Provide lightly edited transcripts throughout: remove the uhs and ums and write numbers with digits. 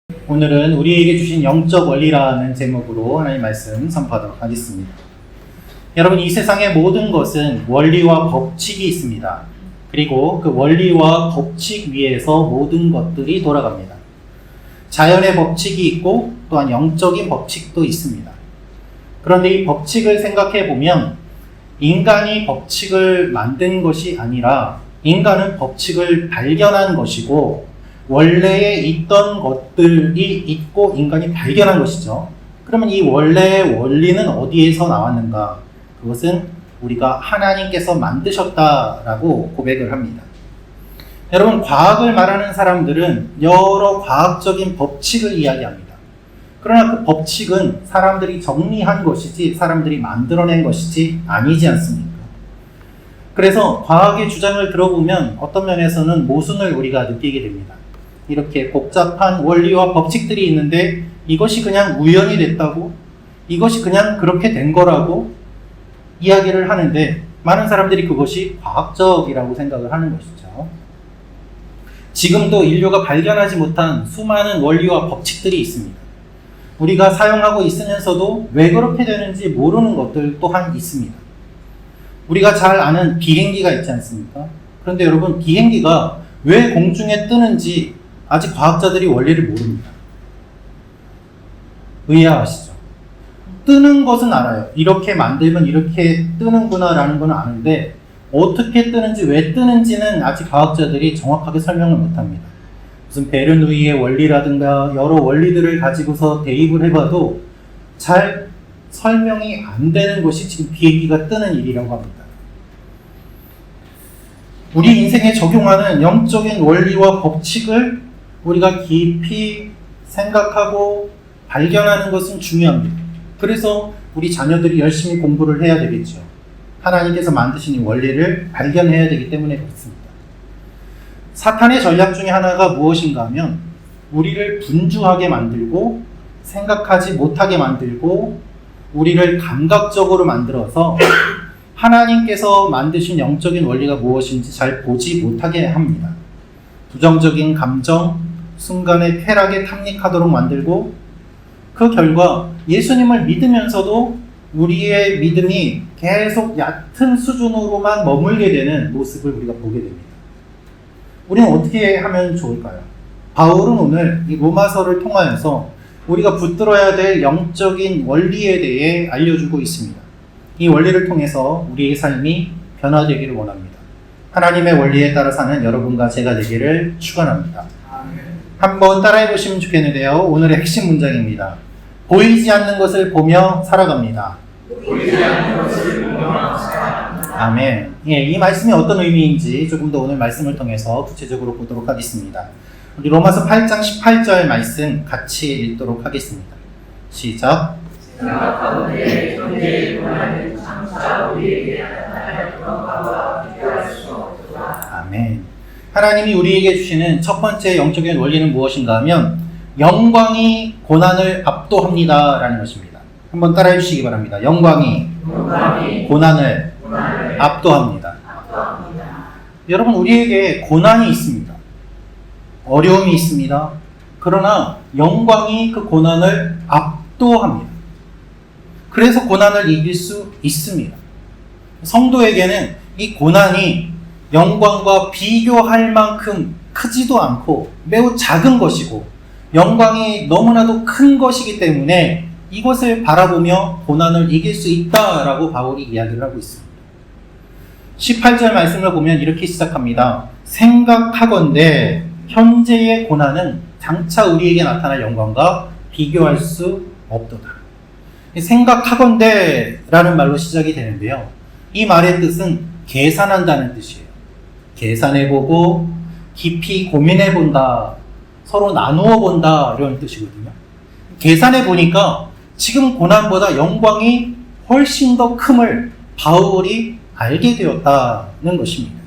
오늘은 우리에게 주신 영적 원리라는 제목으로 하나님 말씀 선포하도록 하겠습니다. 여러분, 이 세상의 모든 것은 원리와 법칙이 있습니다. 그리고 그 원리와 법칙 위에서 모든 것들이 돌아갑니다. 자연의 법칙이 있고 또한 영적인 법칙도 있습니다. 그런데 이 법칙을 생각해 보면 인간이 법칙을 만든 것이 아니라 인간은 법칙을 발견한 것이고 원래에 있던 것들이 있고 인간이 발견한 것이죠. 그러면 이 원래의 원리는 어디에서 나왔는가? 그것은 우리가 하나님께서 만드셨다라고 고백을 합니다. 여러분, 과학을 말하는 사람들은 여러 과학적인 법칙을 이야기합니다. 그러나 그 법칙은 사람들이 정리한 것이지 사람들이 만들어낸 것이지 아니지 않습니까? 그래서 과학의 주장을 들어보면 어떤 면에서는 모순을 우리가 느끼게 됩니다. 이렇게 복잡한 원리와 법칙들이 있는데 이것이 그냥 우연이 됐다고, 이것이 그냥 그렇게 된 거라고 이야기를 하는데 많은 사람들이 그것이 과학적이라고 생각을 하는 것이죠. 지금도 인류가 발견하지 못한 수많은 원리와 법칙들이 있습니다. 우리가 사용하고 있으면서도 왜 그렇게 되는지 모르는 것들 또한 있습니다. 우리가 잘 아는 비행기가 있지 않습니까? 그런데 여러분, 비행기가 왜 공중에 뜨는지 아직 과학자들이 원리를 모릅니다. 의아하시죠? 뜨는 것은 알아요. 이렇게 만들면 이렇게 뜨는구나 라는 건 아는데 어떻게 뜨는지 왜 뜨는지는 아직 과학자들이 정확하게 설명을 못합니다. 무슨 베르누이의 원리라든가 여러 원리들을 가지고서 대입을 해봐도 잘 설명이 안 되는 것이 지금 비행기가 뜨는 일이라고 합니다. 우리 인생에 적용하는 영적인 원리와 법칙을 우리가 깊이 생각하고 발견하는 것은 중요합니다. 그래서 우리 자녀들이 열심히 공부를 해야 되겠죠. 하나님께서 만드신 이 원리를 발견해야 되기 때문에 그렇습니다. 사탄의 전략 중에 하나가 무엇인가 하면 우리를 분주하게 만들고 생각하지 못하게 만들고 우리를 감각적으로 만들어서 하나님께서 만드신 영적인 원리가 무엇인지 잘 보지 못하게 합니다. 부정적인 감정, 순간의 쾌락에 탐닉하도록 만들고 그 결과 예수님을 믿으면서도 우리의 믿음이 계속 얕은 수준으로만 머물게 되는 모습을 우리가 보게 됩니다. 우리는 어떻게 하면 좋을까요? 바울은 오늘 이 로마서를 통하여서 우리가 붙들어야 될 영적인 원리에 대해 알려주고 있습니다. 이 원리를 통해서 우리의 삶이 변화되기를 원합니다. 하나님의 원리에 따라 사는 여러분과 제가 되기를 축원합니다. 한번 따라해 보시면 좋겠는데요. 오늘의 핵심 문장입니다. 보이지 않는 것을 보며 살아갑니다. 보이지 않는 것을 보며 살아갑니다. 아멘. 예, 이 말씀이 어떤 의미인지 조금 더 오늘 말씀을 통해서 구체적으로 보도록 하겠습니다. 우리 로마서 8장 18절 말씀 같이 읽도록 하겠습니다. 시작. 생각하건대 존재의 권한은 장차 우리에게 나타날 영광과 비교할 수 없도다. 아멘. 하나님이 우리에게 주시는 첫 번째 영적인 원리는 무엇인가 하면 영광이 고난을 압도합니다 라는 것입니다. 한번 따라해 주시기 바랍니다. 영광이 고난을 압도합니다. 여러분, 우리에게 고난이 있습니다. 어려움이 있습니다. 그러나 영광이 그 고난을 압도합니다. 그래서 고난을 이길 수 있습니다. 성도에게는 이 고난이 영광과 비교할 만큼 크지도 않고 매우 작은 것이고 영광이 너무나도 큰 것이기 때문에 이것을 바라보며 고난을 이길 수 있다라고 바울이 이야기를 하고 있습니다. 18절 말씀을 보면 이렇게 시작합니다. 생각하건대 현재의 고난은 장차 우리에게 나타날 영광과 비교할 수 없도다. 생각하건대 라는 말로 시작이 되는데요. 이 말의 뜻은 계산한다는 뜻이에요. 계산해보고 깊이 고민해본다, 서로 나누어 본다 이런 뜻이거든요. 계산해보니까 지금 고난보다 영광이 훨씬 더 큼을 바울이 알게 되었다는 것입니다.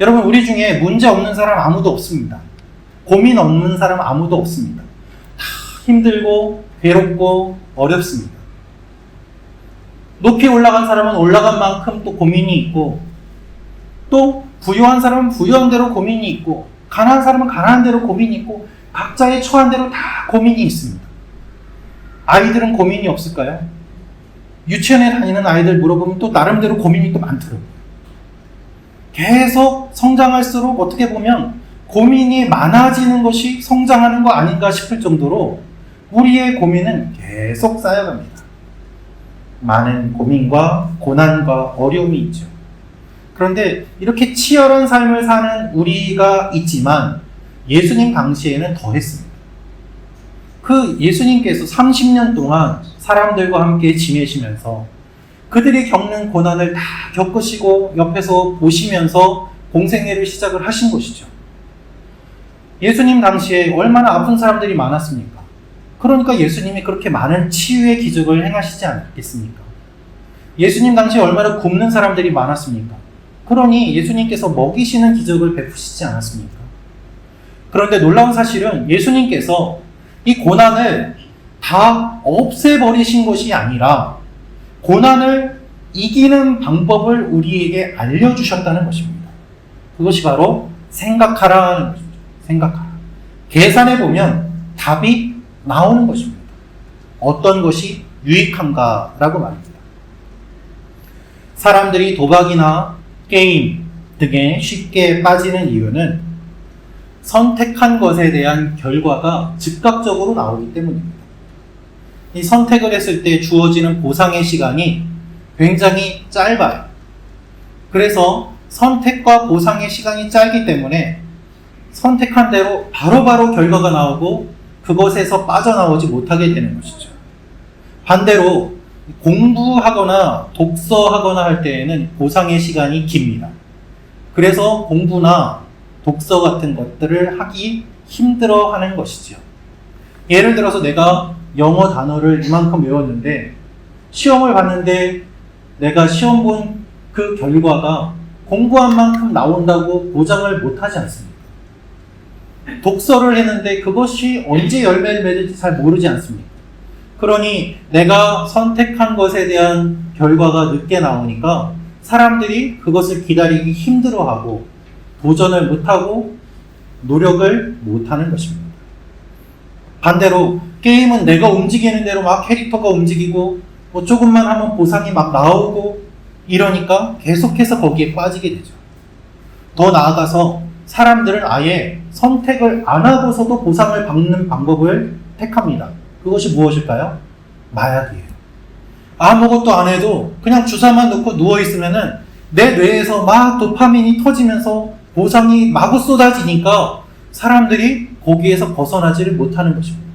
여러분, 우리 중에 문제 없는 사람 아무도 없습니다. 고민 없는 사람 아무도 없습니다. 다 힘들고 괴롭고 어렵습니다. 높이 올라간 사람은 올라간 만큼 또 고민이 있고 또 부유한 사람은 부유한 대로 고민이 있고 가난한 사람은 가난한 대로 고민이 있고 각자의 처한 대로 다 고민이 있습니다. 아이들은 고민이 없을까요? 유치원에 다니는 아이들 물어보면 또 나름대로 고민이 또 많더라고요. 계속 성장할수록 어떻게 보면 고민이 많아지는 것이 성장하는 거 아닌가 싶을 정도로 우리의 고민은 계속 쌓여갑니다. 많은 고민과 고난과 어려움이 있죠. 그런데 이렇게 치열한 삶을 사는 우리가 있지만 예수님 당시에는 더했습니다. 그 예수님께서 30년 동안 사람들과 함께 지내시면서 그들이 겪는 고난을 다 겪으시고 옆에서 보시면서 공생애를 시작을 하신 것이죠. 예수님 당시에 얼마나 아픈 사람들이 많았습니까? 그러니까 예수님이 그렇게 많은 치유의 기적을 행하시지 않겠습니까? 예수님 당시에 얼마나 굶는 사람들이 많았습니까? 그러니 예수님께서 먹이시는 기적을 베푸시지 않았습니까? 그런데 놀라운 사실은 예수님께서 이 고난을 다 없애버리신 것이 아니라 고난을 이기는 방법을 우리에게 알려주셨다는 것입니다. 그것이 바로 생각하라는 것이죠. 생각하라. 계산해보면 답이 나오는 것입니다. 어떤 것이 유익한가라고 말입니다. 사람들이 도박이나 게임 등에 쉽게 빠지는 이유는 선택한 것에 대한 결과가 즉각적으로 나오기 때문입니다. 이 선택을 했을 때 주어지는 보상의 시간이 굉장히 짧아요. 그래서 선택과 보상의 시간이 짧기 때문에 선택한 대로 바로바로 결과가 나오고 그것에서 빠져나오지 못하게 되는 것이죠. 반대로 공부하거나 독서하거나 할 때에는 보상의 시간이 깁니다. 그래서 공부나 독서 같은 것들을 하기 힘들어 하는 것이죠. 예를 들어서 내가 영어 단어를 이만큼 외웠는데 시험을 봤는데 내가 시험 본 그 결과가 공부한 만큼 나온다고 보장을 못하지 않습니다. 독서를 했는데 그것이 언제 열매를 맺을지 잘 모르지 않습니까? 그러니 내가 선택한 것에 대한 결과가 늦게 나오니까 사람들이 그것을 기다리기 힘들어하고 도전을 못하고 노력을 못하는 것입니다. 반대로 게임은 내가 움직이는 대로 막 캐릭터가 움직이고 뭐 조금만 하면 보상이 막 나오고 이러니까 계속해서 거기에 빠지게 되죠. 더 나아가서 사람들은 아예 선택을 안 하고서도 보상을 받는 방법을 택합니다. 그것이 무엇일까요? 마약이에요. 아무것도 안 해도 그냥 주사만 놓고 누워있으면은 내 뇌에서 막 도파민이 터지면서 보상이 마구 쏟아지니까 사람들이 거기에서 벗어나지를 못하는 것입니다.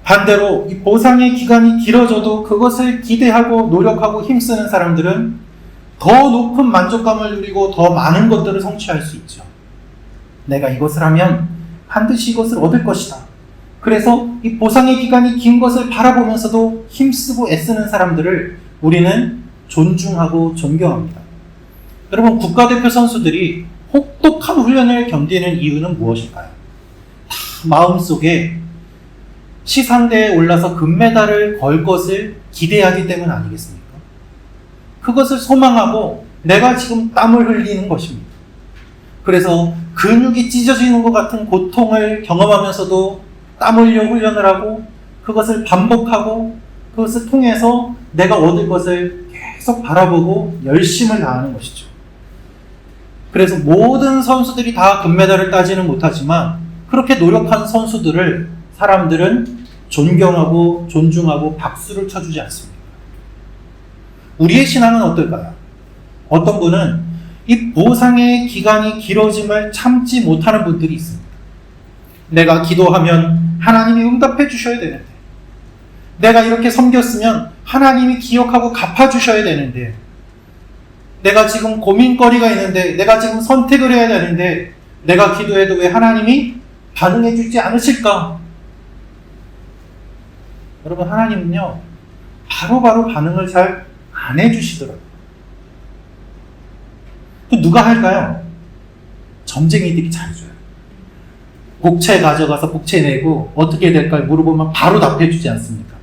반대로 이 보상의 기간이 길어져도 그것을 기대하고 노력하고 힘쓰는 사람들은 더 높은 만족감을 누리고 더 많은 것들을 성취할 수 있죠. 내가 이것을 하면 반드시 이것을 얻을 것이다. 그래서 이 보상의 기간이 긴 것을 바라보면서도 힘쓰고 애쓰는 사람들을 우리는 존중하고 존경합니다. 여러분, 국가대표 선수들이 혹독한 훈련을 견디는 이유는 무엇일까요? 다 마음속에 시상대에 올라서 금메달을 걸 것을 기대하기 때문 아니겠습니까? 그것을 소망하고 내가 지금 땀을 흘리는 것입니다. 그래서 근육이 찢어지는 것 같은 고통을 경험하면서도 땀 흘려 훈련을 하고 그것을 반복하고 그것을 통해서 내가 얻을 것을 계속 바라보고 열심을 다하는 것이죠. 그래서 모든 선수들이 다 금메달을 따지는 못하지만 그렇게 노력한 선수들을 사람들은 존경하고 존중하고 박수를 쳐주지 않습니다. 우리의 신앙은 어떨까요? 어떤 분은 이 보상의 기간이 길어짐을 참지 못하는 분들이 있습니다. 내가 기도하면 하나님이 응답해 주셔야 되는데, 내가 이렇게 섬겼으면 하나님이 기억하고 갚아주셔야 되는데, 내가 지금 고민거리가 있는데, 내가 지금 선택을 해야 되는데, 내가 기도해도 왜 하나님이 반응해 주지 않으실까? 여러분, 하나님은요 바로바로 반응을 잘 안 해주시더라고요. 또 누가 할까요? 점쟁이들이 잘해줘요. 복채 가져가서 복채 내고 어떻게 될까요? 물어보면 바로 답해주지 않습니까?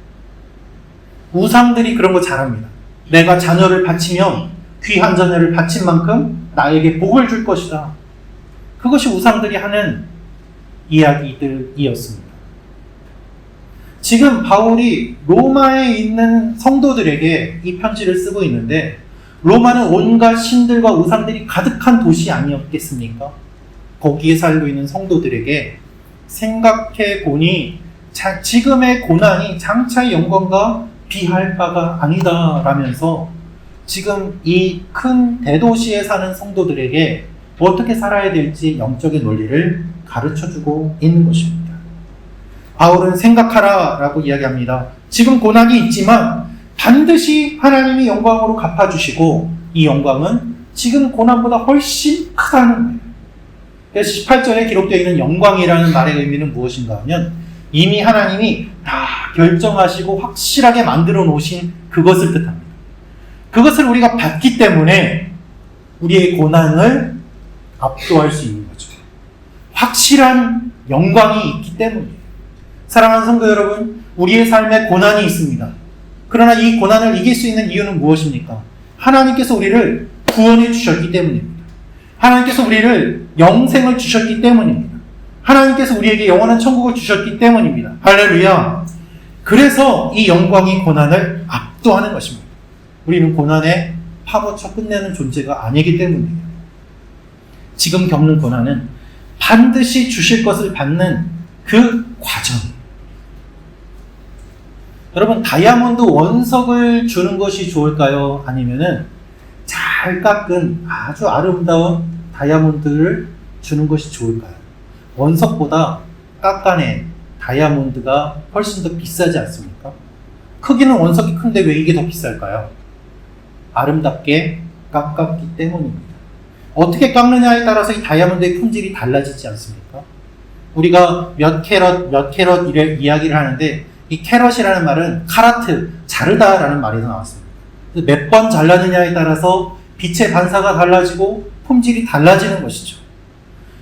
우상들이 그런 거 잘합니다. 내가 자녀를 바치면 귀한 자녀를 바친 만큼 나에게 복을 줄 것이다. 그것이 우상들이 하는 이야기들이었습니다. 지금 바울이 로마에 있는 성도들에게 이 편지를 쓰고 있는데, 로마는 온갖 신들과 우상들이 가득한 도시 아니었겠습니까? 거기에 살고 있는 성도들에게 생각해 보니 지금의 고난이 장차의 영광과 비할 바가 아니다 라면서 지금 이 큰 대도시에 사는 성도들에게 어떻게 살아야 될지 영적인 원리를 가르쳐주고 있는 것입니다. 바울은 생각하라 라고 이야기합니다. 지금 고난이 있지만 반드시 하나님이 영광으로 갚아주시고, 이 영광은 지금 고난보다 훨씬 크다는 거예요. 그래서 18절에 기록되어 있는 영광이라는 말의 의미는 무엇인가 하면, 이미 하나님이 다 결정하시고 확실하게 만들어 놓으신 그것을 뜻합니다. 그것을 우리가 받기 때문에 우리의 고난을 압도할 수 있는 거죠. 확실한 영광이 있기 때문이에요. 사랑하는 성도 여러분, 우리의 삶에 고난이 있습니다. 그러나 이 고난을 이길 수 있는 이유는 무엇입니까? 하나님께서 우리를 구원해 주셨기 때문입니다. 하나님께서 우리를 영생을 주셨기 때문입니다. 하나님께서 우리에게 영원한 천국을 주셨기 때문입니다. 할렐루야. 그래서 이 영광이 고난을 압도하는 것입니다. 우리는 고난에 파고쳐 끝내는 존재가 아니기 때문이에요. 지금 겪는 고난은 반드시 주실 것을 받는 그 과정이에요. 여러분, 다이아몬드 원석을 주는 것이 좋을까요? 아니면은 잘 깎은 아주 아름다운 다이아몬드를 주는 것이 좋을까요? 원석보다 깎아낸 다이아몬드가 훨씬 더 비싸지 않습니까? 크기는 원석이 큰데 왜 이게 더 비쌀까요? 아름답게 깎았기 때문입니다. 어떻게 깎느냐에 따라서 이 다이아몬드의 품질이 달라지지 않습니까? 우리가 몇 캐럿 이야기를 하는데, 이 캐럿이라는 말은 카라트, 자르다라는 말이 나왔습니다. 몇 번 잘라느냐에 따라서 빛의 반사가 달라지고 품질이 달라지는 것이죠.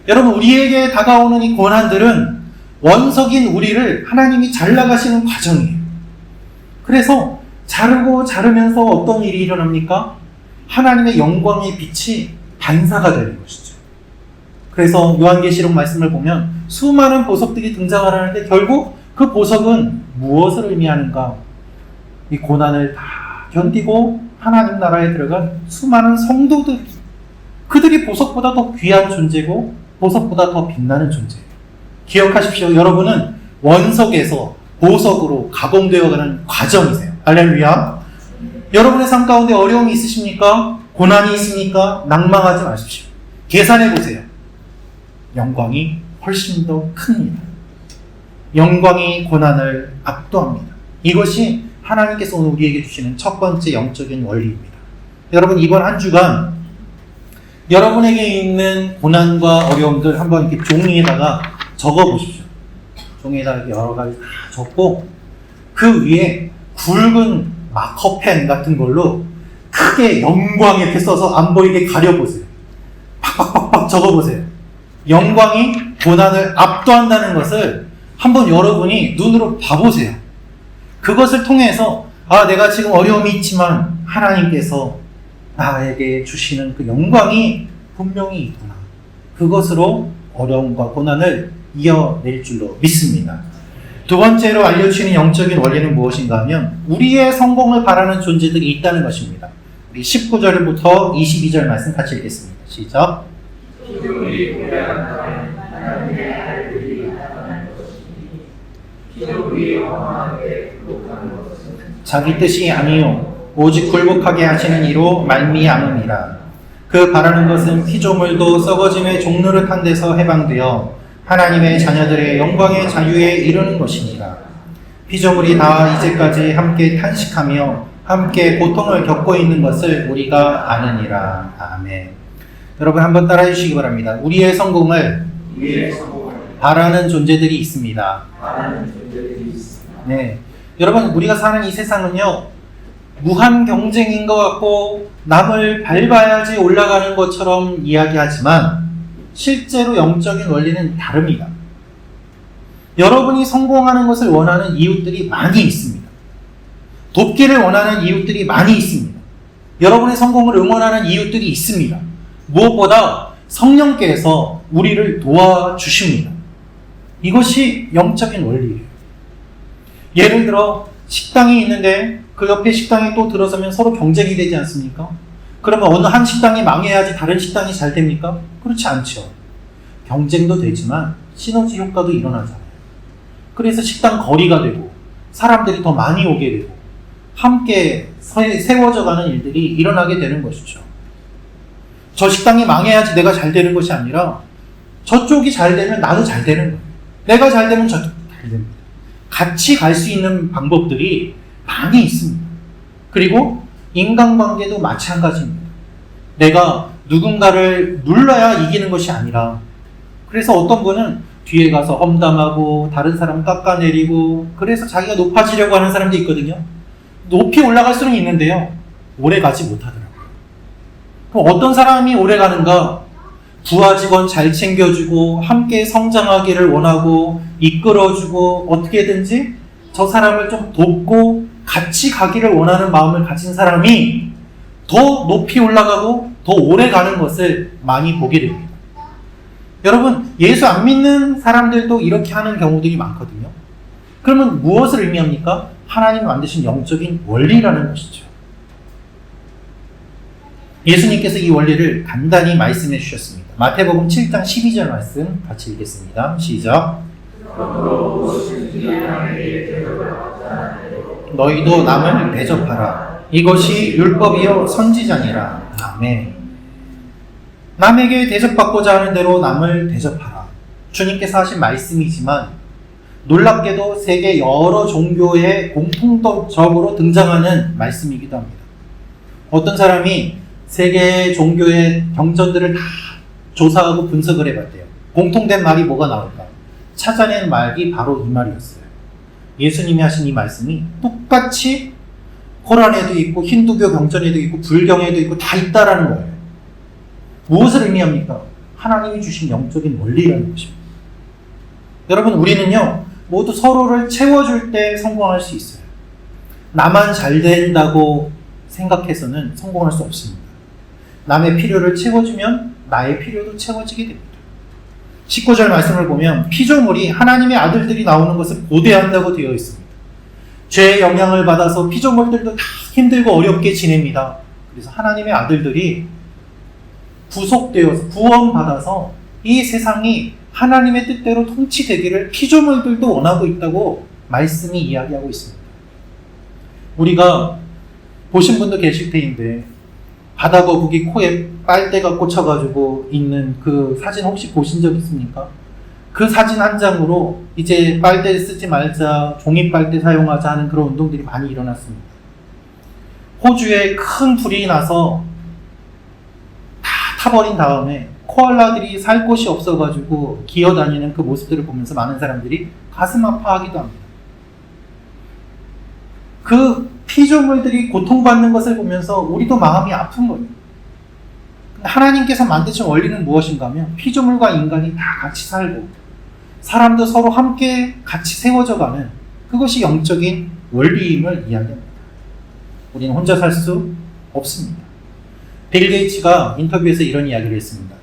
여러분, 우리에게 다가오는 이 고난들은 원석인 우리를 하나님이 잘라가시는 과정이에요. 그래서 자르면서 어떤 일이 일어납니까? 하나님의 영광의 빛이 반사가 되는 것이죠. 그래서 요한계시록 말씀을 보면 수많은 보석들이 등장을 하는데, 결국 그 보석은 무엇을 의미하는가? 이 고난을 다 견디고 하나님 나라에 들어간 수많은 성도들, 그들이 보석보다 더 귀한 존재고 보석보다 더 빛나는 존재예요. 기억하십시오. 여러분은 원석에서 보석으로 가공되어가는 과정이세요. 할렐루야. 여러분의 삶 가운데 어려움이 있으십니까? 고난이 있습니까? 낭망하지 마십시오. 계산해 보세요. 영광이 훨씬 더 큽니다. 영광이 고난을 압도합니다. 이것이 하나님께서 오늘 우리에게 주시는 첫 번째 영적인 원리입니다. 여러분, 이번 한 주간 여러분에게 있는 고난과 어려움들 한번 이렇게 종이에다가 적어 보십시오. 종이에다가 여러 가지 다 적고, 그 위에 굵은 마커펜 같은 걸로 크게 영광 이렇게 써서 안 보이게 가려보세요. 팍팍팍팍 적어보세요. 영광이 고난을 압도한다는 것을 한번 여러분이 눈으로 봐보세요. 그것을 통해서, 내가 지금 어려움이 있지만 하나님께서 나에게 주시는 그 영광이 분명히 있구나. 그것으로 어려움과 고난을 이겨낼 줄로 믿습니다. 두 번째로 알려주시는 영적인 원리는 무엇인가 하면, 우리의 성공을 바라는 존재들이 있다는 것입니다. 우리 19절부터 22절 말씀 같이 읽겠습니다. 시작. 자기 뜻이 아니요 오직 굴복하게 하시는 이로 말미암음이라. 그 바라는 것은 피조물도 썩어짐의 종로를 탄 데서 해방되어 하나님의 자녀들의 영광의 자유에 이르는 것이니라. 피조물이 다 이제까지 함께 탄식하며 함께 고통을 겪고 있는 것을 우리가 아느니라. 아멘. 여러분, 한번 따라해 주시기 바랍니다. 우리의 성공을 바라는 존재들이 있습니다. 네, 여러분, 우리가 사는 이 세상은요, 무한 경쟁인 것 같고 남을 밟아야지 올라가는 것처럼 이야기하지만 실제로 영적인 원리는 다릅니다. 여러분이 성공하는 것을 원하는 이웃들이 많이 있습니다. 돕기를 원하는 이웃들이 많이 있습니다. 여러분의 성공을 응원하는 이웃들이 있습니다. 무엇보다 성령께서 우리를 도와주십니다. 이것이 영적인 원리예요. 예를 들어 식당이 있는데 그 옆에 식당이 또 들어서면 서로 경쟁이 되지 않습니까? 그러면 어느 한 식당이 망해야지 다른 식당이 잘 됩니까? 그렇지 않죠. 경쟁도 되지만 시너지 효과도 일어나잖아요. 그래서 식당 거리가 되고 사람들이 더 많이 오게 되고 함께 세워져가는 일들이 일어나게 되는 것이죠. 저 식당이 망해야지 내가 잘 되는 것이 아니라 저쪽이 잘 되면 나도 잘 되는 거예요. 내가 잘 되면 저쪽도 잘 됩니다. 같이 갈 수 있는 방법들이 많이 있습니다. 그리고 인간관계도 마찬가지입니다. 내가 누군가를 눌러야 이기는 것이 아니라, 그래서 어떤 분은 뒤에 가서 험담하고 다른 사람 깎아내리고 그래서 자기가 높아지려고 하는 사람도 있거든요. 높이 올라갈 수는 있는데요, 오래 가지 못하더라고요. 그럼 어떤 사람이 오래 가는가? 부하 직원 잘 챙겨주고 함께 성장하기를 원하고 이끌어주고 어떻게든지 저 사람을 좀 돕고 같이 가기를 원하는 마음을 가진 사람이 더 높이 올라가고 더 오래 가는 것을 많이 보게 됩니다. 여러분, 예수 안 믿는 사람들도 이렇게 하는 경우들이 많거든요. 그러면 무엇을 의미합니까? 하나님이 만드신 영적인 원리라는 것이죠. 예수님께서 이 원리를 간단히 말씀해 주셨습니다. 마태복음 7장 12절 말씀 같이 읽겠습니다. 시작. 너희도 남을 대접하라. 이것이 율법이요 선지자니라. 아멘. 남에게 대접받고자 하는 대로 남을 대접하라. 주님께서 하신 말씀이지만 놀랍게도 세계 여러 종교에 공통적으로 등장하는 말씀이기도 합니다. 어떤 사람이 세계 종교의 경전들을 다 조사하고 분석을 해봤대요. 공통된 말이 뭐가 나올까? 찾아낸 말이 바로 이 말이었어요. 예수님이 하신 이 말씀이 똑같이 코란에도 있고 힌두교 경전에도 있고 불경에도 있고 다 있다라는 거예요. 무엇을 의미합니까? 하나님이 주신 영적인 원리라는 것입니다. 여러분, 우리는요 모두 서로를 채워줄 때 성공할 수 있어요. 나만 잘 된다고 생각해서는 성공할 수 없습니다. 남의 필요를 채워주면 나의 필요도 채워지게 됩니다. 19절 말씀을 보면 피조물이 하나님의 아들들이 나오는 것을 고대한다고 되어 있습니다. 죄의 영향을 받아서 피조물들도 다 힘들고 어렵게 지냅니다. 그래서 하나님의 아들들이 구속되어서 구원받아서 이 세상이 하나님의 뜻대로 통치되기를 피조물들도 원하고 있다고 말씀이 이야기하고 있습니다. 우리가 보신 분도 계실 테인데 바다 거북이 코에 빨대가 꽂혀가지고 있는 그 사진 혹시 보신 적 있습니까? 그 사진 한 장으로 이제 빨대 쓰지 말자, 종이 빨대 사용하자 하는 그런 운동들이 많이 일어났습니다. 호주에 큰 불이 나서 다 타버린 다음에 코알라들이 살 곳이 없어가지고 기어다니는 그 모습들을 보면서 많은 사람들이 가슴 아파하기도 합니다. 그 피조물들이 고통받는 것을 보면서 우리도 마음이 아픈 거예요. 하나님께서 만드신 원리는 무엇인가 하면 피조물과 인간이 다 같이 살고 사람도 서로 함께 같이 세워져가는 그것이 영적인 원리임을 이야기합니다. 우리는 혼자 살 수 없습니다. 빌 게이츠가 인터뷰에서 이런 이야기를 했습니다.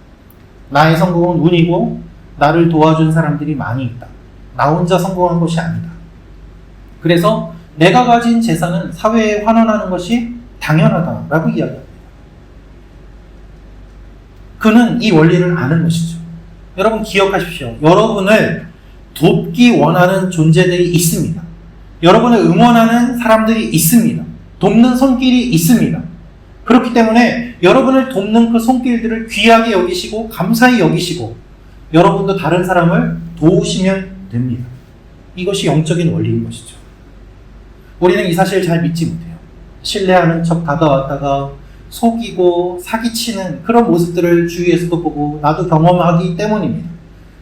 나의 성공은 운이고 나를 도와준 사람들이 많이 있다. 나 혼자 성공한 것이 아니다. 그래서 내가 가진 재산은 사회에 환원하는 것이 당연하다라고 이야기합니다. 그는 이 원리를 아는 것이죠. 여러분 기억하십시오. 여러분을 돕기 원하는 존재들이 있습니다. 여러분을 응원하는 사람들이 있습니다. 돕는 손길이 있습니다. 그렇기 때문에 여러분을 돕는 그 손길들을 귀하게 여기시고 감사히 여기시고 여러분도 다른 사람을 도우시면 됩니다. 이것이 영적인 원리인 것이죠. 우리는 이 사실을 잘 믿지 못해요. 신뢰하는 척 다가왔다가 속이고 사기치는 그런 모습들을 주위에서도 보고 나도 경험하기 때문입니다.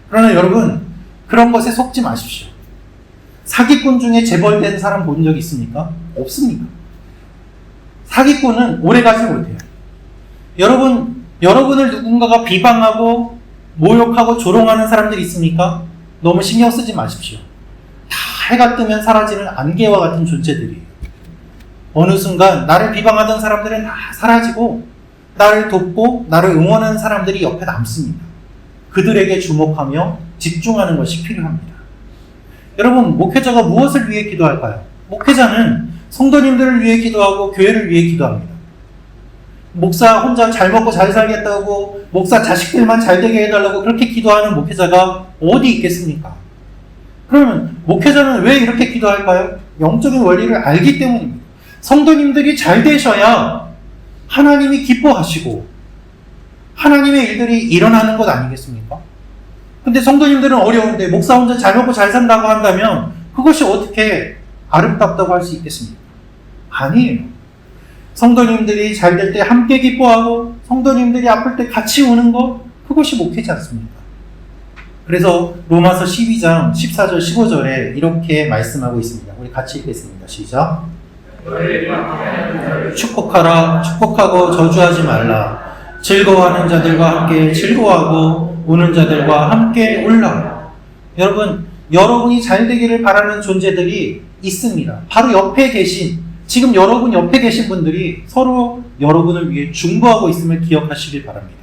그러나 여러분, 그런 것에 속지 마십시오. 사기꾼 중에 재벌된 사람 본 적 있습니까? 없습니다. 사기꾼은 오래가지 못해요. 여러분을 누군가가 비방하고 모욕하고 조롱하는 사람들이 있습니까? 너무 신경 쓰지 마십시오. 다 해가 뜨면 사라지는 안개와 같은 존재들이에요. 어느 순간 나를 비방하던 사람들은 다 사라지고 나를 돕고 나를 응원하는 사람들이 옆에 남습니다. 그들에게 주목하며 집중하는 것이 필요합니다. 여러분, 목회자가 무엇을 위해 기도할까요? 목회자는 성도님들을 위해 기도하고 교회를 위해 기도합니다. 목사 혼자 잘 먹고 잘 살겠다고, 목사 자식들만 잘 되게 해달라고 그렇게 기도하는 목회자가 어디 있겠습니까? 그러면 목회자는 왜 이렇게 기도할까요? 영적인 원리를 알기 때문입니다. 성도님들이 잘 되셔야 하나님이 기뻐하시고 하나님의 일들이 일어나는 것 아니겠습니까? 근데 성도님들은 어려운데 목사 혼자 잘 먹고 잘 산다고 한다면 그것이 어떻게 아름답다고 할 수 있겠습니까? 아니에요. 성도님들이 잘 될 때 함께 기뻐하고 성도님들이 아플 때 같이 우는 것, 그것이 목회지 않습니까? 그래서 로마서 12장 14절 15절에 이렇게 말씀하고 있습니다. 우리 같이 읽겠습니다. 시작. 축복하라. 축복하고 저주하지 말라. 즐거워하는 자들과 함께 즐거워하고 우는 자들과 함께 울라. 여러분, 여러분이 잘 되기를 바라는 존재들이 있습니다. 바로 옆에 계신, 지금 여러분 옆에 계신 분들이 서로 여러분을 위해 중보하고 있음을 기억하시길 바랍니다.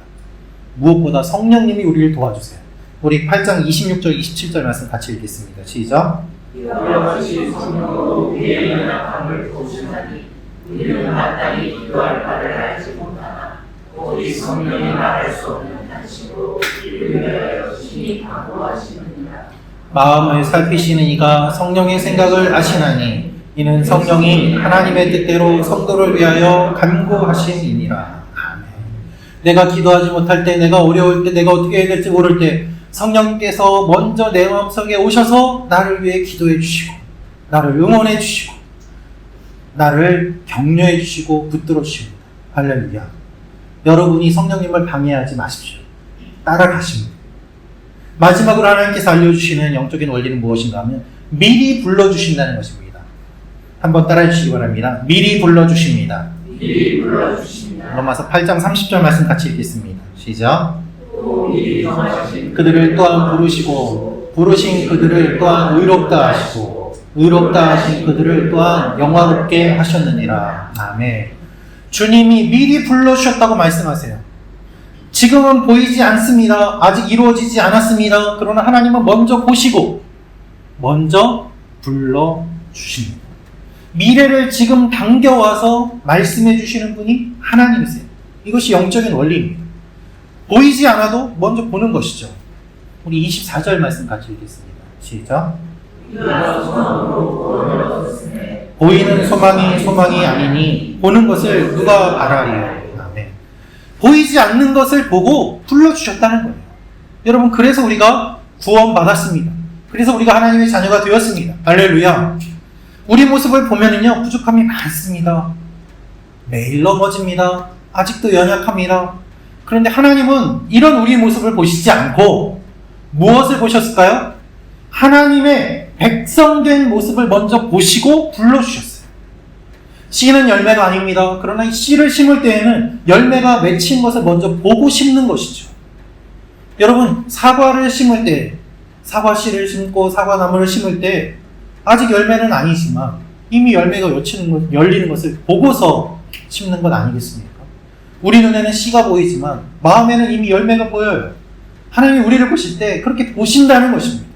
무엇보다 성령님이 우리를 도와주세요. 우리 8장 26절 27절 말씀 같이 읽겠습니다. 시작. 이와 같이 성령으로 우리의 연약함을 도우시나니 우리는 마땅히 기도할 바를 알지 못하나 오직 성령이 말할 수 없는 탄식으로 이를 위하여 심히 간구하시느니라. 마음을 살피시는 이가 성령의 생각을 아시나니 이는 성령이 하나님의 뜻대로 성도를 위하여 간구하심이니라. 아멘. 내가 기도하지 못할 때, 내가 어려울 때, 내가 어떻게 해야 될지 모를 때 성령님께서 먼저 내 마음속에 오셔서 나를 위해 기도해 주시고 나를 응원해 주시고 나를 격려해 주시고 붙들어 주십니다. 할렐루야. 여러분이 성령님을 방해하지 마십시오. 따라가십니다. 마지막으로 하나님께서 알려주시는 영적인 원리는 무엇인가 하면 미리 불러주신다는 것입니다. 한번 따라해 주시기 바랍니다. 미리 불러주십니다. 미리 불러주십니다. 로마서 8장 30절 말씀 같이 읽겠습니다. 시작. 미리 정하신 그들을 또한 부르시고 부르신 그들을 또한 의롭다 하시고 의롭다 하신 그들을 또한 영화롭게 하셨느니라. 아멘. 주님이 미리 불러주셨다고 말씀하세요. 지금은 보이지 않습니다. 아직 이루어지지 않았습니다. 그러나 하나님은 먼저 보시고 먼저 불러주십니다. 미래를 지금 당겨와서 말씀해 주시는 분이 하나님이세요. 이것이 영적인 원리입니다. 보이지 않아도 먼저 보는 것이죠. 우리 24절 말씀 같이 읽겠습니다. 시작. 보이는 소망이 소망이 아니니 보는 것을 누가 바라리요. 아멘. 보이지 않는 것을 보고 불러주셨다는 거예요. 여러분, 그래서 우리가 구원받았습니다. 그래서 우리가 하나님의 자녀가 되었습니다. 할렐루야. 우리 모습을 보면은요, 부족함이 많습니다. 매일 넘어집니다. 아직도 연약합니다. 그런데 하나님은 이런 우리 모습을 보시지 않고 무엇을 보셨을까요? 하나님의 백성된 모습을 먼저 보시고 불러주셨어요. 씨는 열매가 아닙니다. 그러나 이 씨를 심을 때에는 열매가 맺힌 것을 먼저 보고 심는 것이죠. 여러분, 사과를 심을 때, 사과 씨를 심고 사과나무를 심을 때 아직 열매는 아니지만 이미 열매가 열리는 것을 보고서 심는 것 아니겠습니까? 우리 눈에는 씨가 보이지만 마음에는 이미 열매가 보여요. 하나님이 우리를 보실 때 그렇게 보신다는 것입니다.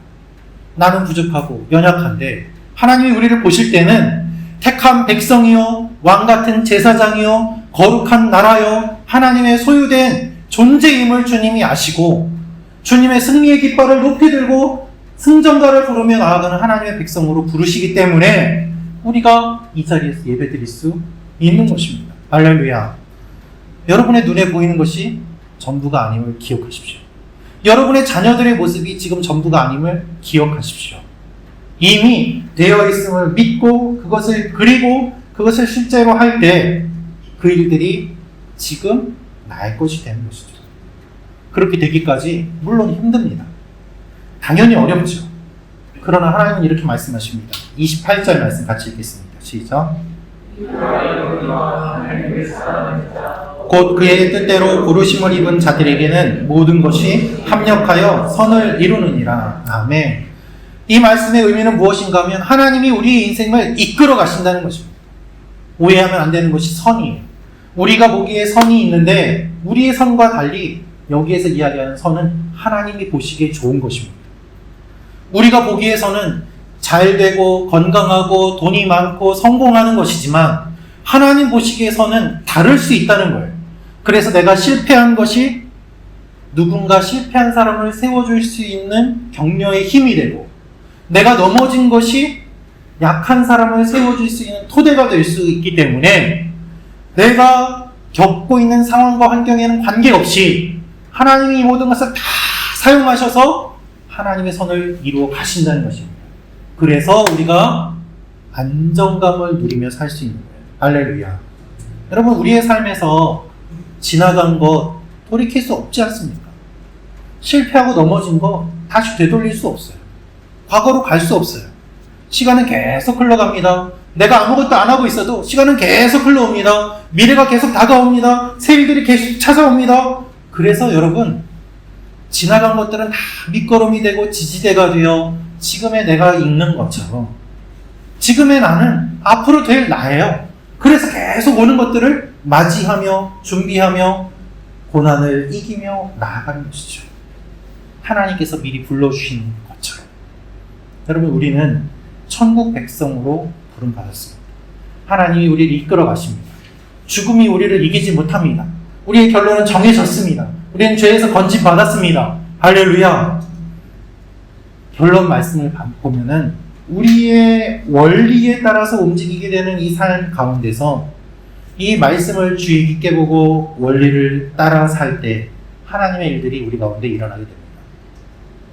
나는 부족하고 연약한데 하나님이 우리를 보실 때는 택한 백성이요, 왕같은 제사장이요, 거룩한 나라요, 하나님의 소유된 존재임을 주님이 아시고 주님의 승리의 깃발을 높이 들고 승전가를 부르며 나아가는 하나님의 백성으로 부르시기 때문에 우리가 이 자리에서 예배드릴 수 있는 것입니다. 할렐루야. 여러분의 눈에 보이는 것이 전부가 아님을 기억하십시오. 여러분의 자녀들의 모습이 지금 전부가 아님을 기억하십시오. 이미 되어 있음을 믿고 그것을 그리고 그것을 실제로 할 때 그 일들이 지금 나의 것이 되는 것이죠. 그렇게 되기까지 물론 힘듭니다. 당연히 어렵죠. 그러나 하나님은 이렇게 말씀하십니다. 28절 말씀 같이 읽겠습니다. 시작. 곧 그의 뜻대로 부르심을 입은 자들에게는 모든 것이 합력하여 선을 이루느니라. 아멘. 이 말씀의 의미는 무엇인가 하면 하나님이 우리의 인생을 이끌어 가신다는 것입니다. 오해하면 안 되는 것이 선이에요. 우리가 보기에 선이 있는데 우리의 선과 달리 여기에서 이야기하는 선은 하나님이 보시기에 좋은 것입니다. 우리가 보기에서는 잘 되고 건강하고 돈이 많고 성공하는 것이지만 하나님 보시기에서는 다를 수 있다는 거예요. 그래서 내가 실패한 것이 누군가 실패한 사람을 세워줄 수 있는 격려의 힘이 되고, 내가 넘어진 것이 약한 사람을 세워줄 수 있는 토대가 될 수 있기 때문에 내가 겪고 있는 상황과 환경에는 관계없이 하나님이 이 모든 것을 다 사용하셔서 하나님의 선을 이루어 가신다는 것입니다. 그래서 우리가 안정감을 누리며 살 수 있는 거예요. 할렐루야. 여러분, 우리의 삶에서 지나간 것 돌이킬 수 없지 않습니까? 실패하고 넘어진 거 다시 되돌릴 수 없어요. 과거로 갈 수 없어요. 시간은 계속 흘러갑니다. 내가 아무것도 안 하고 있어도 시간은 계속 흘러옵니다. 미래가 계속 다가옵니다. 새 일들이 계속 찾아옵니다. 그래서 여러분, 지나간 것들은 다 밑거름이 되고 지지대가 되어 지금의 내가 있는 것처럼 지금의 나는 앞으로 될 나예요. 그래서 계속 오는 것들을 맞이하며 준비하며 고난을 이기며 나아가는 것이죠. 하나님께서 미리 불러주신 것처럼. 여러분, 우리는 천국 백성으로 부름받았습니다. 하나님이 우리를 이끌어 가십니다. 죽음이 우리를 이기지 못합니다. 우리의 결론은 정해졌습니다. 우리는 죄에서 건진받았습니다. 할렐루야. 결론 말씀을 보면은 우리의 원리에 따라서 움직이게 되는 이 삶 가운데서 이 말씀을 주의 깊게 보고 원리를 따라 살 때 하나님의 일들이 우리 가운데 일어나게 됩니다.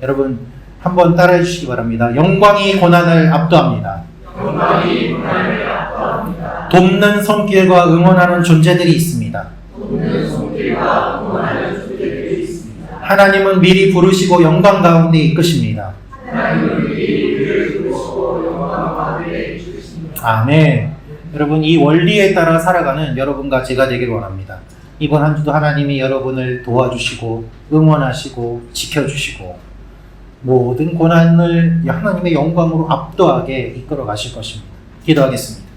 여러분, 한번 따라해 주시기 바랍니다. 영광이 고난을 압도합니다. 영광이 고난을 압도합니다. 돕는 손길과 응원하는 존재들이 있습니다. 돕는 손길과 응원하는 존재들이 있습니다. 하나님은 미리 부르시고 영광 가운데 이끄십니다. 하나님은 미리 우리를 부르시고 영광 가운데 이끄십니다. 아멘. 여러분, 이 원리에 따라 살아가는 여러분과 제가 되길 원합니다. 이번 한 주도 하나님이 여러분을 도와주시고 응원하시고 지켜주시고 모든 고난을 하나님의 영광으로 압도하게 이끌어 가실 것입니다. 기도하겠습니다.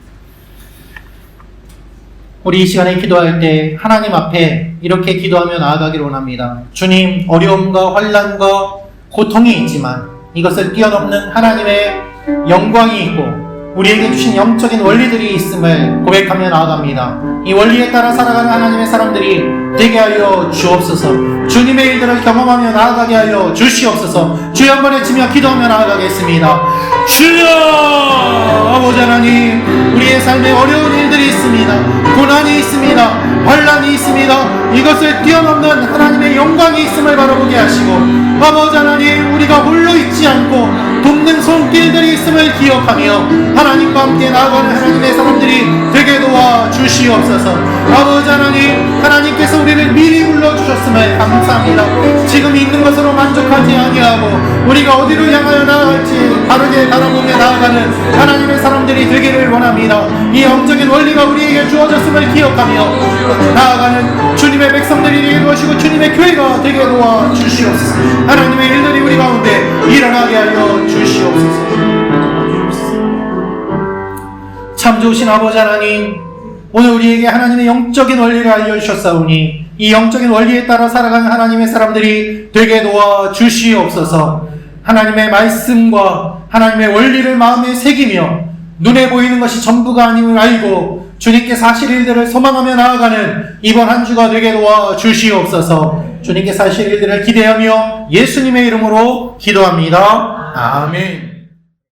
우리 이 시간에 기도할 때 하나님 앞에 이렇게 기도하며 나아가기를 원합니다. 주님, 어려움과 환난과 고통이 있지만 이것을 뛰어넘는 하나님의 영광이 있고 우리에게 주신 영적인 원리들이 있음을 고백하며 나아갑니다. 이 원리에 따라 살아가는 하나님의 사람들이 되게 하여 주옵소서. 주님의 일들을 경험하며 나아가게 하여 주시옵소서. 주여 한번 외치며 기도하며 나아가겠습니다. 주여! 아버지 하나님, 우리의 삶에 어려운 일들이 있습니다. 고난이 있습니다. 환난이 있습니다. 이것을 뛰어넘는 하나님의 영광이 있음을 바라보게 하시고, 아버지 하나님, 우리가 홀로 있지 않고 돕는 손길들이 있음을 기억하며 하나님과 함께 나아가는 하나님의 사람들이 되게 도와 주시옵소서. 아버지 하나님, 하나님께서 우리를 미리 불러주셨음을 감사합니다. 지금 있는 것으로 만족하지 아니하고 우리가 어디로 향하여 나아갈지 바르게 바라보며 나아가는 하나님의 사람들이 되기를 원합니다. 이 영적인 원리가 우리에게 주어졌음을 기억하며 나아가는 주님의 백성들이 되게 도와주시고 주님의 교회가 되게 도와 주시옵소서. 하나님의 일들이 우리 가운데 일어나게 하여 주시옵소서. 참 좋으신 아버지 하나님, 오늘 우리에게 하나님의 영적인 원리를 알려주셨사오니 이 영적인 원리에 따라 살아가는 하나님의 사람들이 되게 도와 주시옵소서. 하나님의 말씀과 하나님의 원리를 마음에 새기며 눈에 보이는 것이 전부가 아님을 알고 주님께서 하실 일들을 소망하며 나아가는 이번 한 주가 되게 도와 주시옵소서. 주님께서 하실 일들을 기대하며 예수님의 이름으로 기도합니다. 아멘.